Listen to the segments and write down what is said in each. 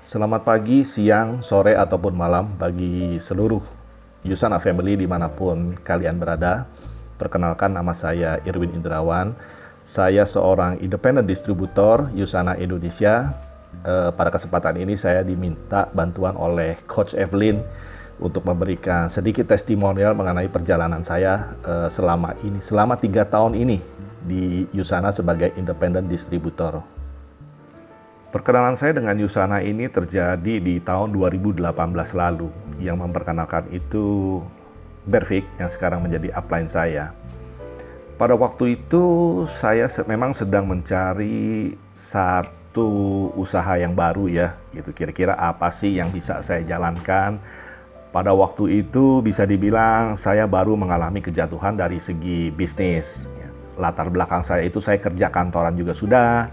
Selamat pagi, siang, sore, ataupun malam bagi seluruh Yusana Family dimanapun kalian berada. Perkenalkan, nama saya Irwin Indrawan. Saya seorang independent distributor Yusana Indonesia. Pada kesempatan ini saya diminta bantuan oleh Coach Evelyn untuk memberikan sedikit testimonial mengenai perjalanan saya selama 3 tahun ini di Yusana sebagai independent distributor. Perkenalan saya dengan Yusana ini terjadi di tahun 2018 lalu. Yang memperkenalkan itu Berfik yang sekarang menjadi upline saya. Pada waktu itu saya memang sedang mencari satu usaha yang baru ya. Gitu. Kira-kira apa sih yang bisa saya jalankan. Pada waktu itu bisa dibilang saya baru mengalami kejatuhan dari segi bisnis. Latar belakang saya itu saya kerja kantoran juga sudah.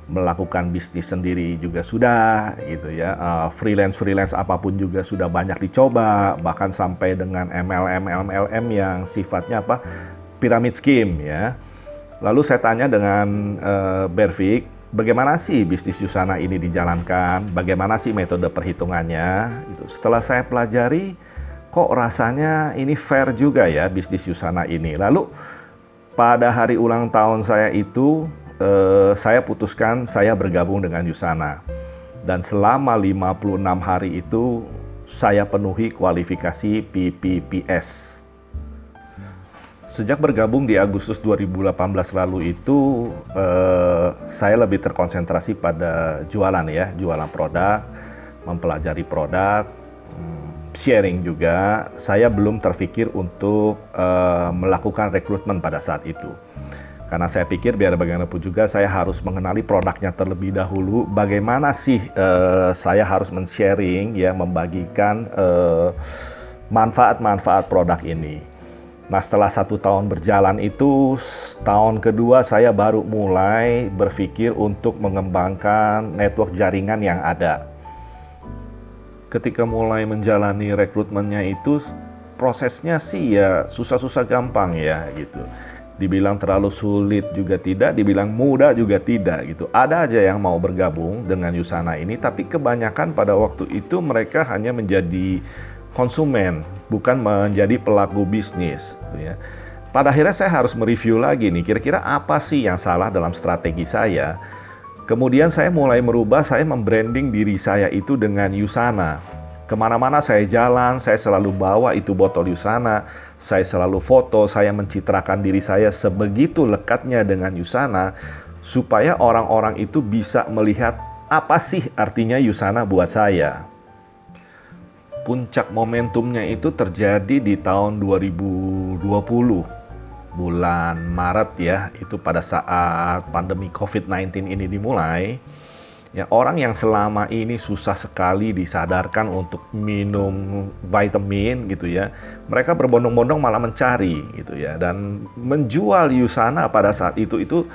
Melakukan bisnis sendiri juga sudah gitu ya, freelance apapun juga sudah banyak dicoba, bahkan sampai dengan MLM yang sifatnya pyramid scheme ya. Lalu saya tanya dengan Berfik, bagaimana sih bisnis Yusana ini dijalankan, bagaimana sih metode perhitungannya gitu. Setelah saya pelajari, kok rasanya ini fair juga ya bisnis Yusana ini. Lalu pada hari ulang tahun saya itu saya putuskan saya bergabung dengan Yusana. Dan selama 56 hari itu saya penuhi kualifikasi PPPS. Sejak bergabung di Agustus 2018 lalu itu saya lebih terkonsentrasi pada jualan ya, jualan produk, mempelajari produk, sharing juga. Saya belum terpikir untuk melakukan rekrutmen pada saat itu. Karena saya pikir biar bagaimanapun juga saya harus mengenali produknya terlebih dahulu. Bagaimana sih saya harus men-sharing ya, membagikan manfaat-manfaat produk ini. Nah, setelah 1 tahun berjalan itu, tahun kedua saya baru mulai berpikir untuk mengembangkan network jaringan yang ada. Ketika mulai menjalani rekrutmennya itu, prosesnya sih ya susah-susah gampang ya gitu. Dibilang terlalu sulit juga tidak, dibilang mudah juga tidak gitu. Ada aja yang mau bergabung dengan Yusana ini, tapi kebanyakan pada waktu itu mereka hanya menjadi konsumen, bukan menjadi pelaku bisnis gitu ya. Pada akhirnya saya harus mereview lagi nih, kira-kira apa sih yang salah dalam strategi saya. Kemudian saya mulai merubah, saya membranding diri saya itu dengan Yusana. Kemana-mana saya jalan, saya selalu bawa itu botol Yusana. Saya selalu foto, saya mencitrakan diri saya sebegitu lekatnya dengan Yusana supaya orang-orang itu bisa melihat apa sih artinya Yusana buat saya. Puncak momentumnya itu terjadi di tahun 2020, bulan Maret ya, itu pada saat pandemi COVID-19 ini dimulai. Ya, orang yang selama ini susah sekali disadarkan untuk minum vitamin gitu ya, mereka berbondong-bondong malah mencari gitu ya, dan menjual Yusana pada saat itu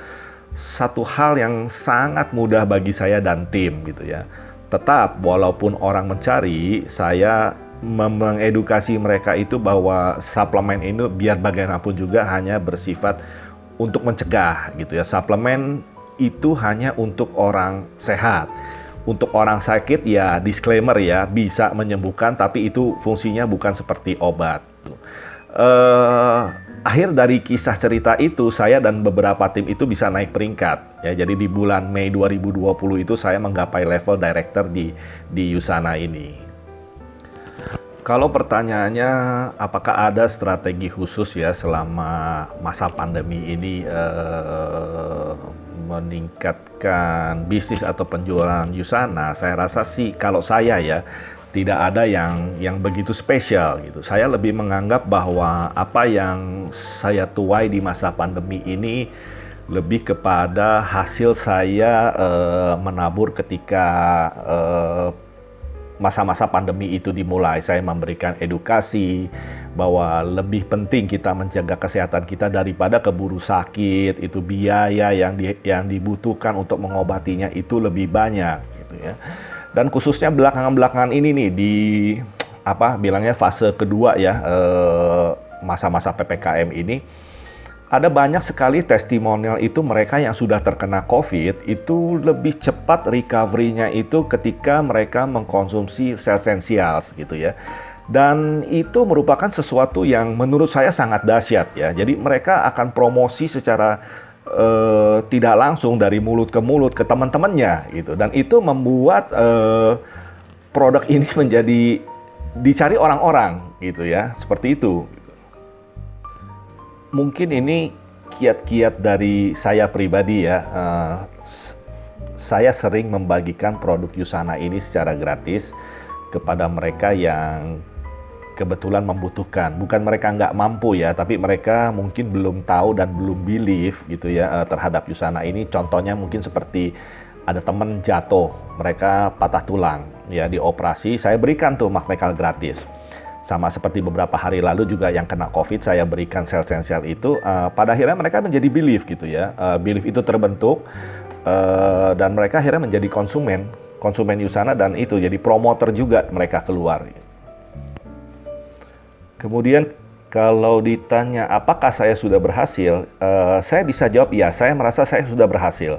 satu hal yang sangat mudah bagi saya dan tim gitu ya. Tetap walaupun orang mencari, saya mengedukasi mereka itu bahwa suplemen ini biar bagaimanapun juga hanya bersifat untuk mencegah gitu ya. Suplemen itu hanya untuk orang sehat. Untuk orang sakit ya disclaimer ya, bisa menyembuhkan tapi itu fungsinya bukan seperti obat. Akhir dari kisah cerita itu saya dan beberapa tim itu bisa naik peringkat ya. Jadi di bulan Mei 2020 itu saya menggapai level director di Yusana ini. Kalau pertanyaannya apakah ada strategi khusus ya selama masa pandemi ini meningkatkan bisnis atau penjualan Yusana, saya rasa sih kalau saya ya tidak ada yang begitu spesial gitu. Saya lebih menganggap bahwa apa yang saya tuai di masa pandemi ini lebih kepada hasil saya menabur ketika masa-masa pandemi itu dimulai. Saya memberikan edukasi bahwa lebih penting kita menjaga kesehatan kita daripada keburu sakit. Itu biaya yang dibutuhkan untuk mengobatinya itu lebih banyak gitu ya. Dan khususnya belakangan-belakangan ini nih di bilangnya fase kedua ya, masa-masa PPKM ini ada banyak sekali testimonial itu mereka yang sudah terkena COVID itu lebih cepat recovery-nya itu ketika mereka mengkonsumsi sel esensial gitu ya. Dan itu merupakan sesuatu yang menurut saya sangat dahsyat ya. Jadi mereka akan promosi secara tidak langsung dari mulut ke mulut ke teman-temannya gitu. Dan itu membuat produk ini menjadi dicari orang-orang gitu ya. Seperti itu. Mungkin ini kiat-kiat dari saya pribadi ya. Saya sering membagikan produk Usana ini secara gratis kepada mereka yang kebetulan membutuhkan. Bukan mereka nggak mampu ya, tapi mereka mungkin belum tahu dan belum believe gitu ya terhadap Usana ini. Contohnya mungkin seperti ada teman jatuh, mereka patah tulang ya, di operasi, saya berikan tuh magnecal gratis. Sama seperti beberapa hari lalu juga yang kena COVID, saya berikan sel esensial itu. Pada akhirnya mereka menjadi belief gitu ya. Belief itu terbentuk dan mereka akhirnya menjadi konsumen Usana, dan itu jadi promoter juga mereka keluar. Kemudian kalau ditanya apakah saya sudah berhasil, saya bisa jawab iya, saya merasa saya sudah berhasil.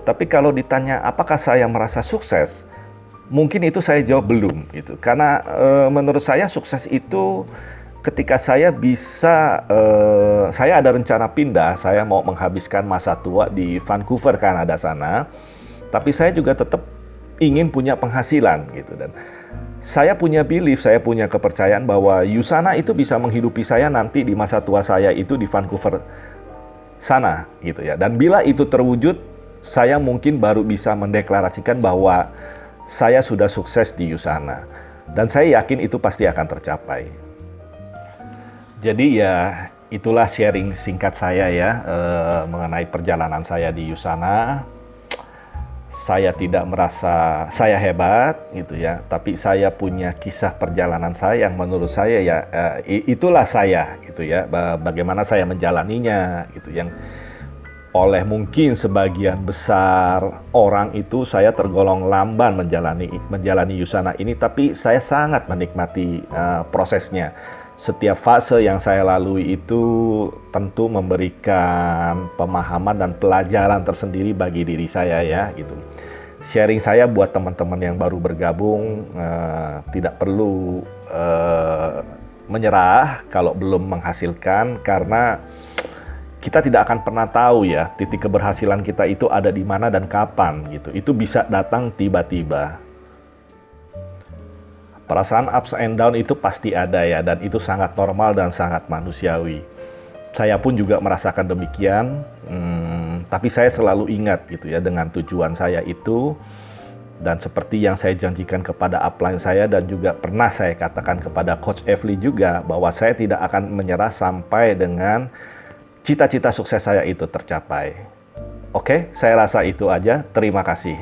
Tapi kalau ditanya apakah saya merasa sukses, mungkin itu saya jawab belum gitu. Karena menurut saya sukses itu ketika saya bisa, saya ada rencana pindah, saya mau menghabiskan masa tua di Vancouver, Kanada sana. Tapi saya juga tetap ingin punya penghasilan gitu, dan saya punya belief, saya punya kepercayaan bahwa Usana itu bisa menghidupi saya nanti di masa tua saya itu di Vancouver sana gitu ya. Dan bila itu terwujud, saya mungkin baru bisa mendeklarasikan bahwa saya sudah sukses di Usana. Dan saya yakin itu pasti akan tercapai. Jadi ya itulah sharing singkat saya ya mengenai perjalanan saya di Usana. Saya tidak merasa saya hebat gitu ya, tapi saya punya kisah perjalanan saya yang menurut saya ya itulah saya gitu ya, bagaimana saya menjalaninya gitu, yang oleh mungkin sebagian besar orang itu saya tergolong lamban menjalani Usana ini, tapi saya sangat menikmati prosesnya. Setiap fase yang saya lalui itu tentu memberikan pemahaman dan pelajaran tersendiri bagi diri saya ya gitu. Sharing saya buat teman-teman yang baru bergabung, tidak perlu menyerah kalau belum menghasilkan, karena kita tidak akan pernah tahu ya titik keberhasilan kita itu ada di mana dan kapan gitu. Itu bisa datang tiba-tiba. Perasaan ups and down itu pasti ada ya, dan itu sangat normal dan sangat manusiawi. Saya pun juga merasakan demikian, tapi saya selalu ingat gitu ya dengan tujuan saya itu, dan seperti yang saya janjikan kepada upline saya dan juga pernah saya katakan kepada Coach Evely juga, bahwa saya tidak akan menyerah sampai dengan cita-cita sukses saya itu tercapai. Oke, saya rasa itu aja. Terima kasih.